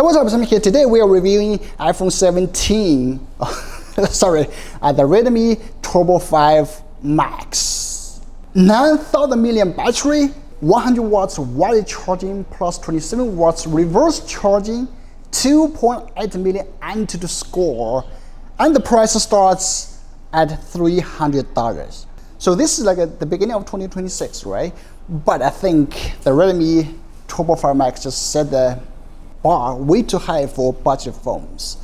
what's up, Sami here. Today we are reviewing iPhone 17, sorry, the Redmi Turbo 5 Max. 9,000 milliamp battery, 100 watts wireless charging plus 27 watts reverse charging, 2.8 million AnTuTu score, and the price starts at $300. So this is like the beginning of 2026, right? But I think the Redmi Turbo 5 Max just set the bar way too high for budget phones.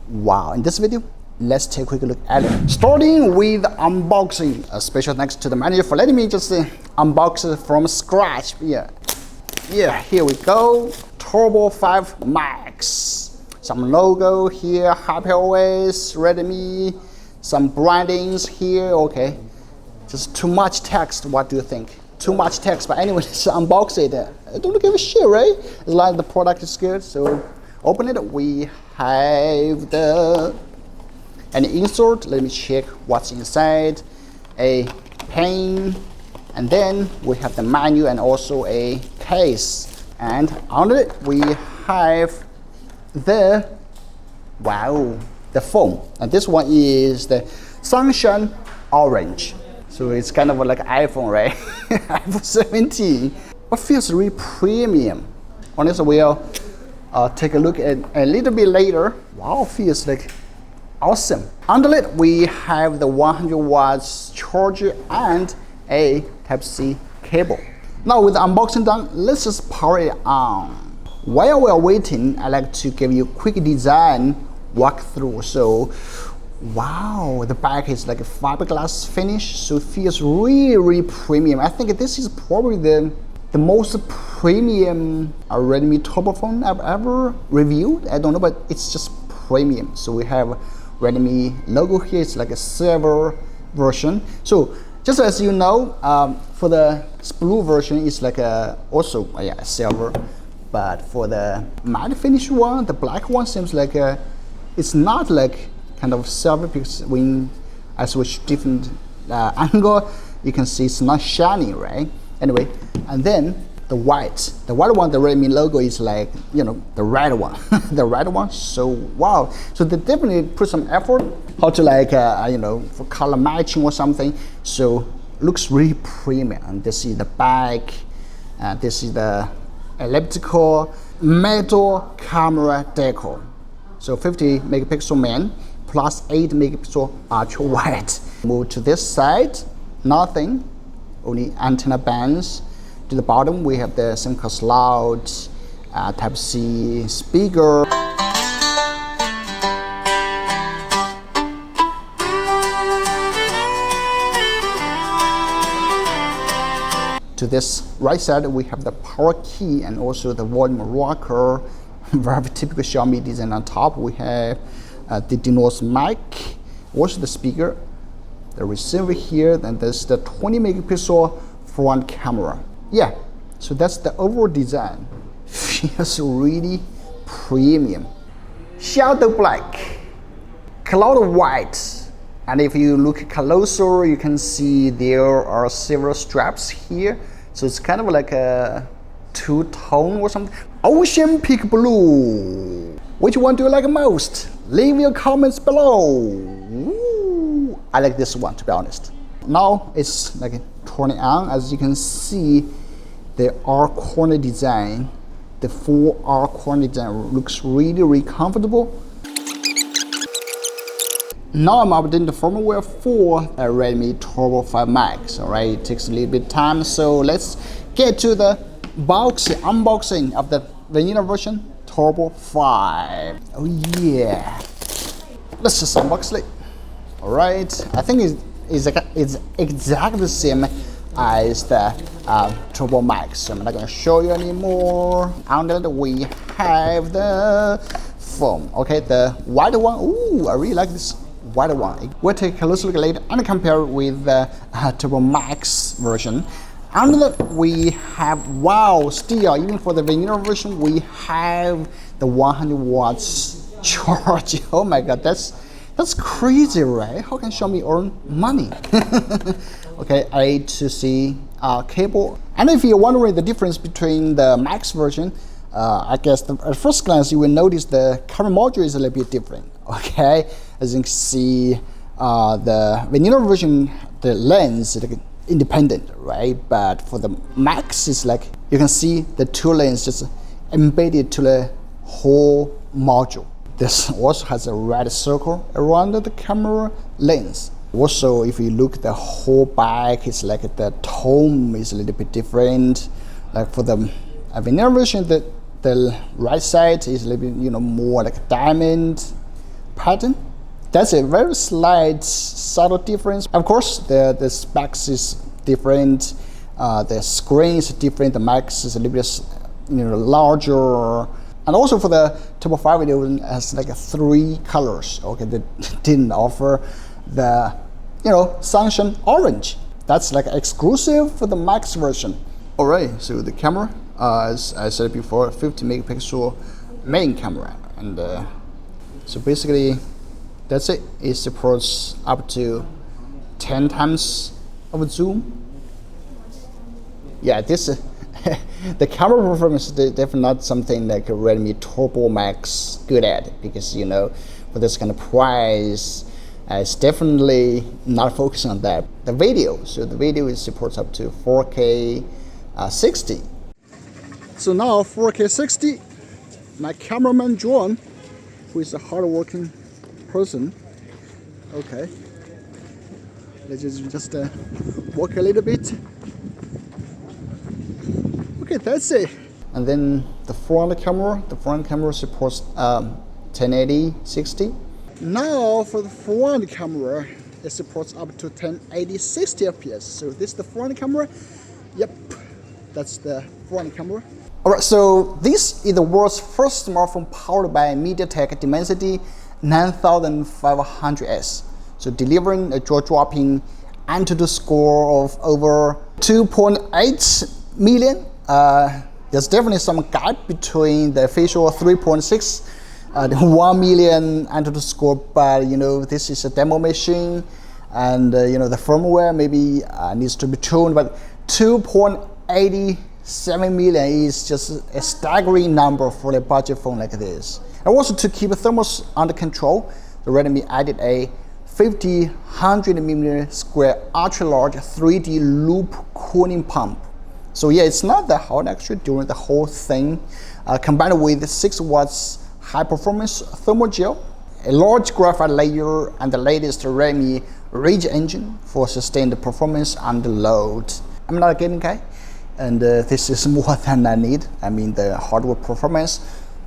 Wow, in this video, let's take a quick look at it. Starting with unboxing. A special thanks to the manager for letting me just unbox it from scratch. Yeah, here we go. Turbo 5 Max. Some logo here, Happy OS, Redmi, some brandings here, okay. Just too much text, what do you think? Too much text, but anyway, let's unbox it. I don't give a shit, right? It's like the product is good, so open it. We have an insert. Let me check what's inside. A pen, and then we have the menu and also a case. And under it, we have the phone. And this one is the Sunshine Orange. So it's kind of like iPhone, right? iPhone 17, but feels really premium. On this, we'll take a look at a little bit later. Wow, feels like awesome. Under it, we have the 100 watts charger and a Type-C cable. Now with the unboxing done, let's just power it on. While we're waiting, I like to give you a quick design walkthrough. So, wow, the back is like a fiberglass finish, so it feels really premium. I think this is probably the most premium Redmi Turbo phone I've ever reviewed. I don't know, but it's just premium. So we have Redmi logo here. It's like a silver version. So just as you know, for the blue version, it's like also silver. But for the matte finish one, the black one seems like it's not like kind of silver, because when I switch different angle, you can see it's not shiny, right? Anyway, and then the white one, the Redmi logo is like, you know, the red one, the red one. So wow, so they definitely put some effort how to like you know, for color matching or something. So looks really premium. And this is the back, this is the elliptical metal camera decal. So 50 megapixel main plus 8 megapixel ultra wide. Move to this side, nothing, only antenna bands. To the bottom, we have the SIM card slot, Type-C speaker. To this right side, we have the power key and also the volume rocker. Very typical Xiaomi design. On top, we have the Dinos mic, also the speaker, the receiver here, then there's the 20 megapixel front camera. Yeah, so that's the overall design. Feels really premium. Shadow black, cloud white, and if you look closer, you can see there are several straps here. So it's kind of like a two-tone or something. Ocean peak blue. Which one do you like most? Leave your comments below. Ooh, I like this one, to be honest. Now it's like turning on. As you can see, the R corner design, the full R corner design looks really comfortable. Now I'm updating the firmware for a Redmi Turbo 5 Max. Alright, it takes a little bit of time, so let's get to the unboxing of the vanilla version Turbo 5. Oh yeah, let's just unbox it. All right, I think it's exactly the same as the Turbo Max, so I'm not going to show you anymore. Under that, we have the phone. Okay, the white one. Ooh, I really like this white one. We'll take a closer look later and compare it with the Turbo Max version. Under that, we have, wow, still, even for the vanilla version, we have the 100 watts charge. Oh my god, that's crazy, right? How can Xiaomi earn money? Okay, A to C cable. And if you're wondering the difference between the Max version I guess at first glance you will notice the camera module is a little bit different. Okay, as you can see, the vanilla version, the lens is like independent, right? But for the Max, it's like you can see the two lenses just embedded to the whole module. This also has a red circle around the camera lens. Also, if you look at the whole back, it's like the tone is a little bit different. Like for the vanilla version, the right side is a little bit, more like a diamond pattern. That's a very slight, subtle difference. Of course, the specs is different. The screen is different. The Max is a little bit, larger. And also for the Turbo 5, it has like 3 colors. Okay, they didn't offer the, sunshine orange. That's like exclusive for the Max version. All right, so the camera, as I said before, 50 megapixel main camera, and so basically that's it. It supports up to 10 times of zoom. Yeah, this the camera performance is definitely not something like a Redmi Turbo Max good at, because for this kind of price, it's definitely not focusing on that. The video, so the video supports up to 4K 60. So now 4K 60, my cameraman John, who is a hard-working person. Okay, let's just walk a little bit. Okay, that's it. And then the front camera supports 1080 60. Now for the front camera, it supports up to 1080 60 fps. So this is the front camera. Yep, that's the front camera. Alright, so this is the world's first smartphone powered by MediaTek Dimensity 9500S. So delivering a jaw-dropping AnTuTu score of over 2.8 million. There's definitely some gap between the official 3.6 the 1 million AnTuTu score, but this is a demo machine, and the firmware maybe needs to be tuned, but 2.87 million is just a staggering number for a budget phone like this. And also, to keep thermals under control, the Redmi added a 100mm square ultra-large 3D loop cooling pump. So yeah, it's not that hot actually during the whole thing. Combined with 6 watts high-performance thermal gel, a large graphite layer, and the latest Redmi Ridge engine for sustained performance under load. I'm not a gaming guy, and this is more than I need. I mean, the hardware performance.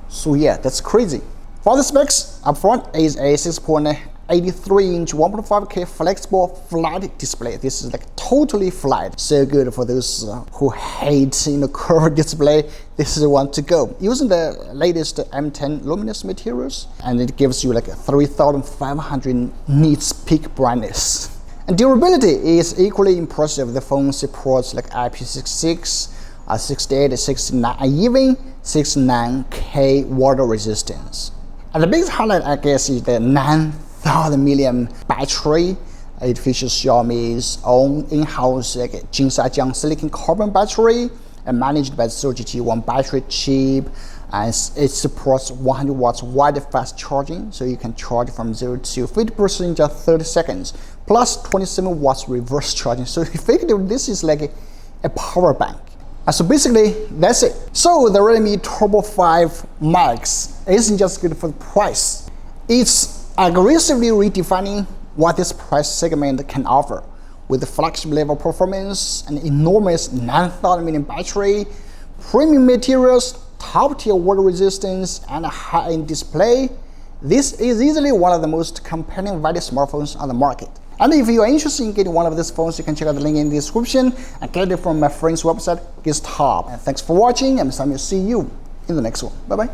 So yeah, that's crazy. For the specs, up front is a 6.83-inch 1.5K flexible flat display. This is like totally flat. So good for those who hate curved display. This is the one to go. Using the latest M10 luminous materials, and it gives you like 3,500 nits peak brightness. And durability is equally impressive. The phone supports like IP66, 68, 69, and even 69K water resistance. And the biggest highlight, I guess, is the 9,000 milliamp battery. It features Xiaomi's own in-house Jinsaijiang silicon carbon battery, and managed by the GT1 battery chip. And it supports 100 watts wide fast charging, so you can charge from 0 to 50% in just 30 seconds, plus 27 watts reverse charging. So effectively, this is like a power bank. So basically, that's it. So the Redmi Turbo 5 Max isn't just good for the price. It's aggressively redefining what this price segment can offer, with the flagship level performance, an enormous 9,000 milliamp battery, premium materials, top tier water resistance, and a high-end display. This is easily one of the most compelling value smartphones on the market. And if you are interested in getting one of these phones, you can check out the link in the description and get it from my friend's website, GizTop. And thanks for watching, and Sami will see you in the next one. Bye bye.